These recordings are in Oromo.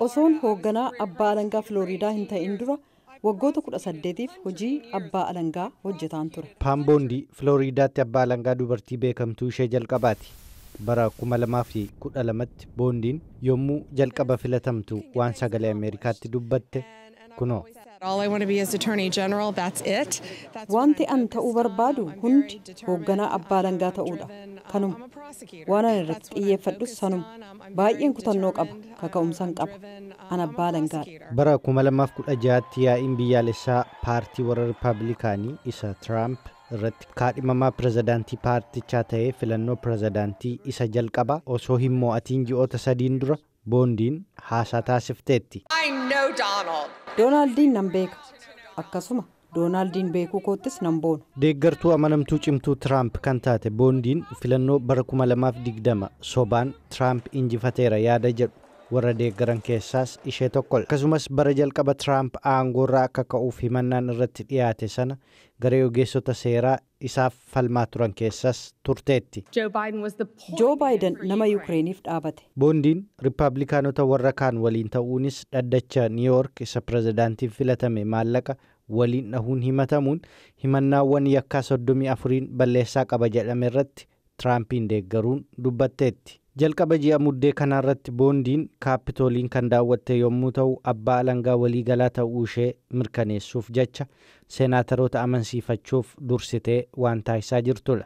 Osoon hoogganaa abbaa alangaa Floriidaa hin ta'in dura waggoota 18f hojii abbaa alangaa hojjetaan ture. Pam Bondi Floriidaatti abbaa alangaa dubartii beekamtuu ishee jalqabaati. Bara 2012tti Bondiin yommuu jalqaba filatamtu waan sagalee Ameerikaatti dubbatte kunoo. Wanti an ta'uu barbaadu hundi hoogganaa abbaa alangaa ta'uudha. Kanuma waan an irratti xiyyeeffadhus sanuma. Baay'een kutannoo qaba, kaka'umsan qaba. An abbaa alangaadha. Bara 2016tti yaa'iin biyyaalessaa paartii warra Rippaabilikaanii isa Trump irratti kaadhimamaa pirezidaantii paartichaa ta'ee filannoo pirezidaantii isa jalqabaa osoo hin mo'atiin ji'oota 3 dura Bondiin haasaa taasifteetti. Doonaaldin nan beeka. Akkasuma Doonaaldin beekuu koottis nan boona. Deeggartuu amanamtuu cimtuu Trump kan taate Bondiin filannoo bara 2020 sobaan Trump injifateera yaada jedhu warra deeggaran keessaas ishee tokkodha. Akkasumas bara jalqaba Trump aangoorraa akka ka'uuf himannaan irratti dhiyaate sana garee ogeessota seeraa isaaf falmaa turan keessaas turteetti. Joo Baayiden nama Yukireeniif dhaabate. Bondiin Rippaabilikaanota warra kaan waliin ta'uunis dhaddacha New York isa pirezidaantiif filatame maallaqa waliin dhahuun himatamuun himannaawwan yakkaa 34 balleessaa qaba jedhame irratti Trumpiin deeggaruun dubbatteetti. Jalqaba ji'a muddee kanarratti Bondiin kaapitooliin kan daawwatte yommuu ta'u abbaa alangaa waliigalaa ta'uu ishee mirkaneessuuf jecha seenaataroota amansiifachuuf dursitee waan taasisaa jirtudha.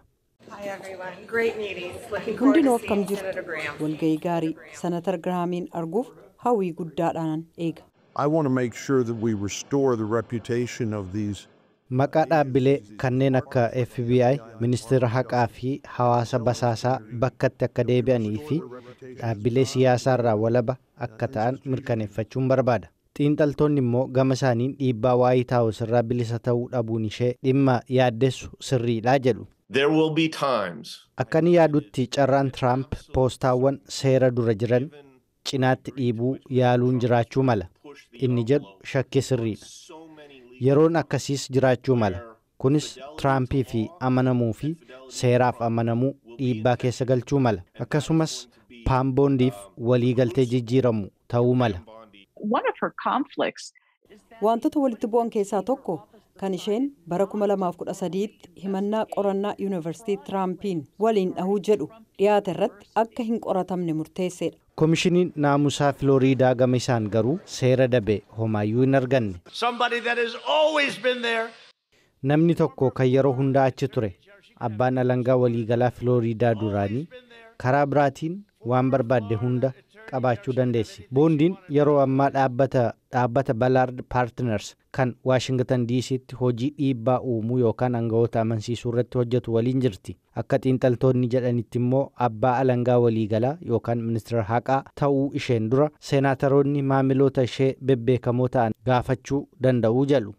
Hundinuu akkam jirtu walgahii gaarii Senator Grahaamiin arguuf hawwii guddaadhaan eega. I want to make sure that we restore the reputation of these. Maqaa dhaabbilee kanneen akka FBI, Ministeera Haqaa fi Hawaasa Basaasaa bakkatti akka deebi'anii fi dhaabbilee siyaasaarraa walaba akka ta'an mirkaneeffachuun barbaada. Xiinxaltoonni immoo gama isaaniin dhiibbaa White House irraa bilisa ta'uu dhabuun ishee dhimma yaaddessu sirriidha jedhu. Akkani yaadutti carraan Trump poostaawwan seera dura jiran cinaatti dhiibuu yaaluun jiraachuu mala. Inni jedhu shakkii sirriidha. Yeroon akkasiis jiraachuu mala. Kunis Trumpii fi amanamuu fi seeraaf amanamuu dhiibbaa keessa galchuu mala. Akkasumas Pam Bondiif waliigaltee jijjiiramu ta'uu mala. Wantoota walitti bu'an keessaa tokko kan isheen bara 2013tti himannaa qorannaa Yuunivarsiitii Trumpiin waliin dhahuu jedhu dhiyaate irratti akka hin qoratamne murteesseedha. Komishiniin naamusaa Floriidaa gama isaan garuu seera dabe homaayyuu hin arganne. Namni tokko kan yeroo hundaa achi ture abbaan alangaa waliigalaa Floriidaa duraanii karaa biraatiin waan barbaadde hunda qabaachuu dandeessi. Bondiin yeroo ammaa dhaabbata Ballard Partners kan Washington DC'tti hojii dhiibbaa uumuu yookaan aangawoota amansiisuu irratti hojjetu waliin jirti. Akka xiinxaltoonni jedhanitti immoo abbaa alangaa waliigalaa yookaan ministeera haqaa ta'uu isheen dura seenaataroonni maamiloota ishee bebbeekamoo ta'an gaafachuu danda'uu jedhu.